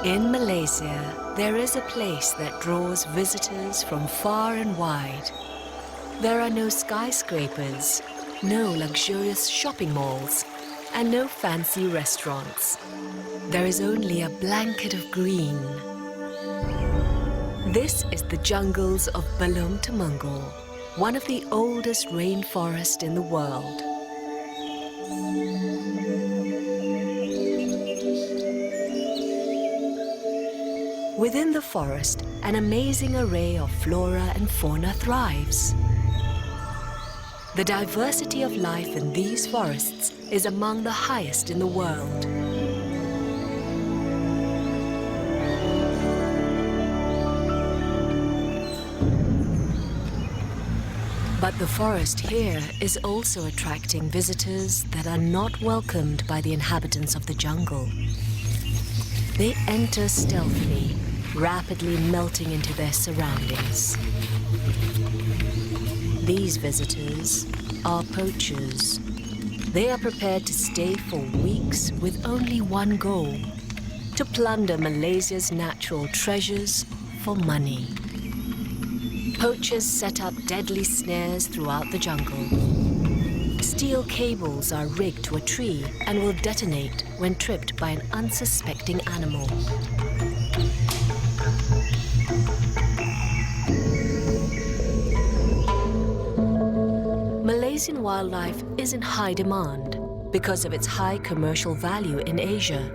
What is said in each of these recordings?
In Malaysia, there is a place that draws visitors from far and wide. There are no skyscrapers, no luxurious shopping malls, and no fancy restaurants. There is only a blanket of green. This is the jungles of Belum-Temengor, one of the oldest rainforests in the world. Within the forest, an amazing array of flora and fauna thrives. The diversity of life in these forests is among the highest in the world. But the forest here is also attracting visitors that are not welcomed by the inhabitants of the jungle. They enter stealthily, rapidly melting into their surroundings. These visitors are poachers. They are prepared to stay for weeks with only one goal: to plunder Malaysia's natural treasures for money. Poachers set up deadly snares throughout the jungle. Steel cables are rigged to a tree and will detonate when tripped by an unsuspecting animal. Malaysian wildlife is in high demand because of its high commercial value in Asia,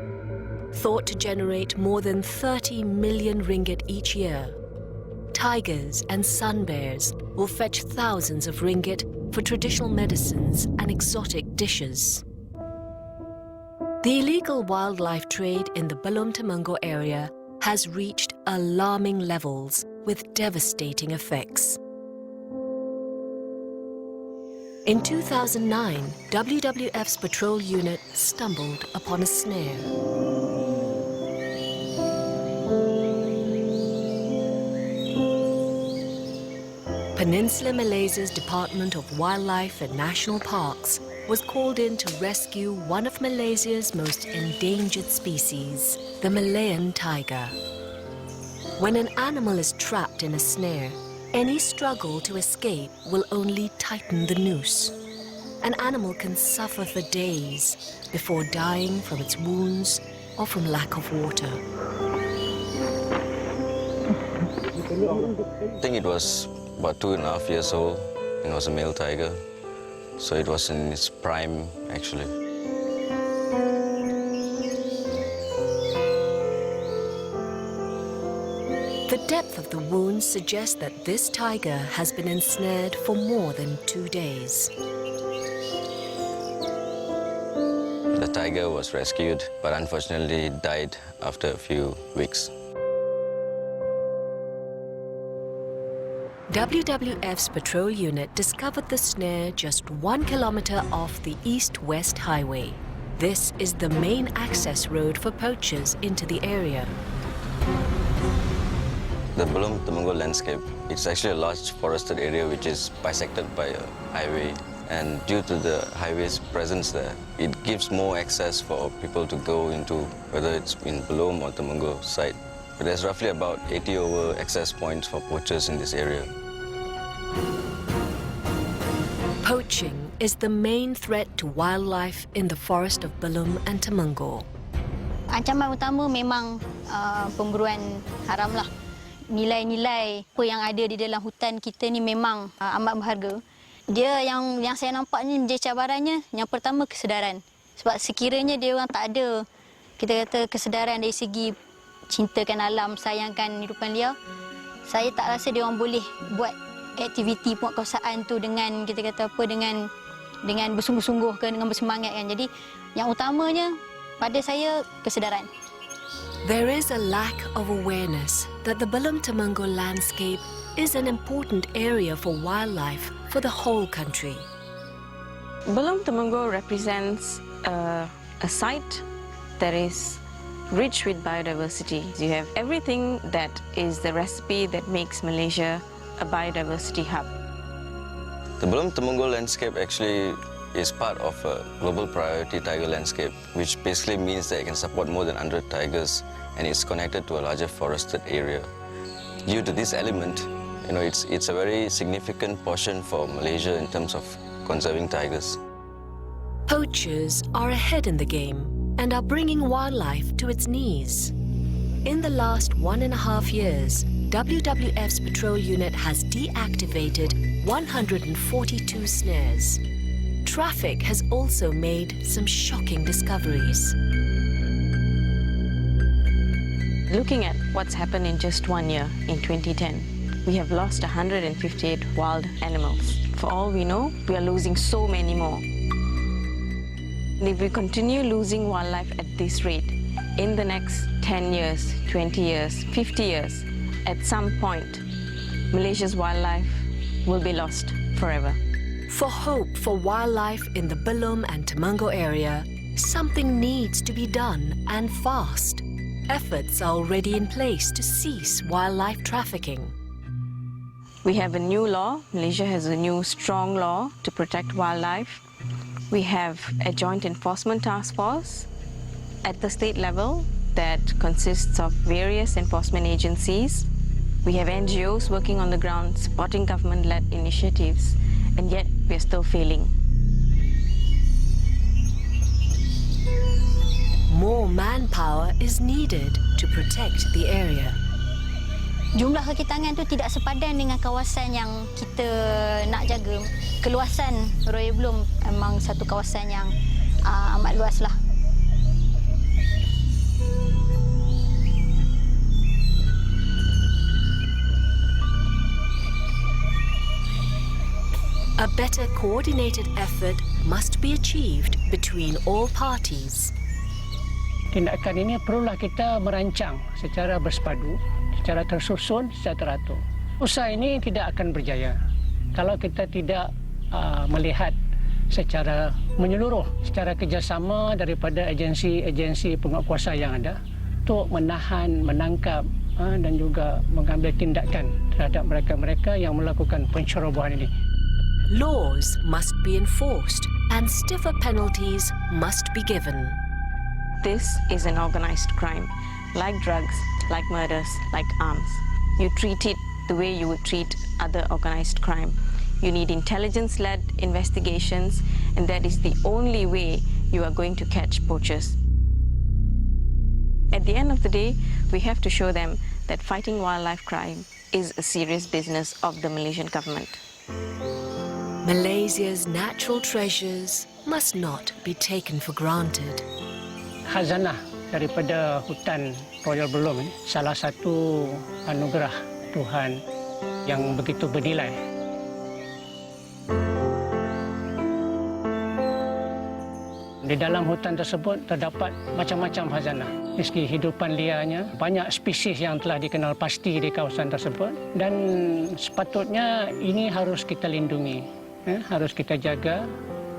thought to generate more than 30 million ringgit each year. Tigers and sun bears will fetch thousands of ringgit for traditional medicines and exotic dishes. The illegal wildlife trade in the Belum-Temengor area has reached alarming levels with devastating effects. In 2009, WWF's patrol unit stumbled upon a snare. Peninsular Malaysia's Department of Wildlife and National Parks was called in to rescue one of Malaysia's most endangered species, the Malayan tiger. When an animal is trapped in a snare, any struggle to escape will only tighten the noose. An animal can suffer for days before dying from its wounds or from lack of water. I think it was about 2.5 years old. It was a male tiger, so it was in its prime, actually. The depth of the wounds suggests that this tiger has been ensnared for more than 2 days. The tiger was rescued, but unfortunately died after a few weeks. WWF's patrol unit discovered the snare just 1 kilometer off the east-west highway. This is the main access road for poachers into the area. The Belum-Temengor landscape, it's actually a large forested area which is bisected by a highway. And due to the highway's presence there, it gives more access for people to go into, whether it's in Belum or Temengor site. But there's roughly about 80 over access points for poachers in this area. Poaching is the main threat to wildlife in the forest of Belum and Temengor. Ancaman utama memang pemburuan haram lah. Nilai-nilai apa yang ada di dalam hutan kita ni memang amat berharga. Dia yang saya nampak ni menjadi cabarannya, yang pertama kesedaran. Sebab sekiranya dia orang tak ada, kita kata kesedaran dari segi cintakan alam, sayangkan hidupan liar, saya tak rasa dia orang boleh buat aktiviti penguatkuasaan tu dengan kita kata apa dengan bersungguh-sungguh ke, dengan bersemangat kan. Jadi yang utamanya pada saya kesedaran. There is a lack of awareness that the Belum-Temengor landscape is an important area for wildlife for the whole country. Belum-Temengor represents a site that is rich with biodiversity. You have everything that is the recipe that makes Malaysia a biodiversity hub. The Belum-Temengor landscape actually is part of a global priority tiger landscape, which basically means that it can support more than 100 tigers and it's connected to a larger forested area. Due to this element, it's a very significant portion for Malaysia in terms of conserving tigers. Poachers are ahead in the game and are bringing wildlife to its knees. In the last 1.5 years, WWF's patrol unit has deactivated 142 snares. Traffic has also made some shocking discoveries. Looking at what's happened in just 1 year, in 2010, we have lost 158 wild animals. For all we know, we are losing so many more. And if we continue losing wildlife at this rate, in the next 10 years, 20 years, 50 years, at some point, Malaysia's wildlife will be lost forever. For hope for wildlife in the Belum and Temengor area, something needs to be done, and fast. Efforts are already in place to cease wildlife trafficking. We have a new law. Malaysia has a new strong law to protect wildlife. We have a joint enforcement task force at the state level that consists of various enforcement agencies. We have NGOs working on the ground supporting government-led initiatives, and yet we're still failing. More manpower is needed to protect the area. Jumlah kekitangan tu tidak sepadan dengan kawasan yang kita nak jaga. Keluasan Royal Belum memang satu kawasan yang amat luas lah. A better coordinated effort must be achieved between all parties. Tindakan ini perlulah kita merancang secara bersepadu, secara tersusun, secara teratur. Usaha ini tidak akan berjaya kalau kita tidak melihat secara menyeluruh, secara kerjasama daripada agensi-agensi penguatkuasa yang ada untuk menahan, menangkap dan juga mengambil tindakan terhadap mereka-mereka yang melakukan pencerobohan ini. Laws must be enforced and stiffer penalties must be given. This is an organized crime, like drugs, like murders, like arms. You treat it the way you would treat other organized crime. You need intelligence-led investigations, and that is the only way you are going to catch poachers. At the end of the day, we have to show them that fighting wildlife crime is a serious business of the Malaysian government. Malaysia's natural treasures must not be taken for granted. Khazanah daripada hutan Royal Belum ini salah satu anugerah Tuhan yang begitu bernilai. Di dalam hutan tersebut terdapat macam-macam khazanah. Dari segi kehidupan liarnya, banyak spesies yang telah dikenal pasti di kawasan tersebut, dan sepatutnya ini harus kita lindungi, harus kita jaga,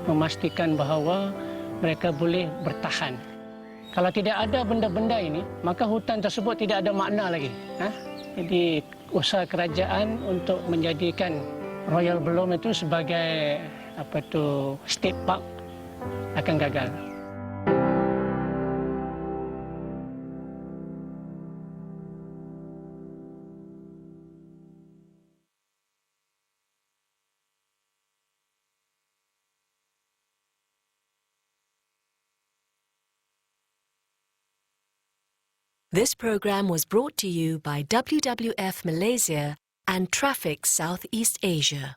memastikan bahawa mereka boleh bertahan. Kalau tidak ada benda-benda ini, maka hutan tersebut tidak ada makna lagi. Jadi usaha kerajaan untuk menjadikan Royal Belum itu sebagai state park akan gagal. This program was brought to you by WWF Malaysia and Traffic Southeast Asia.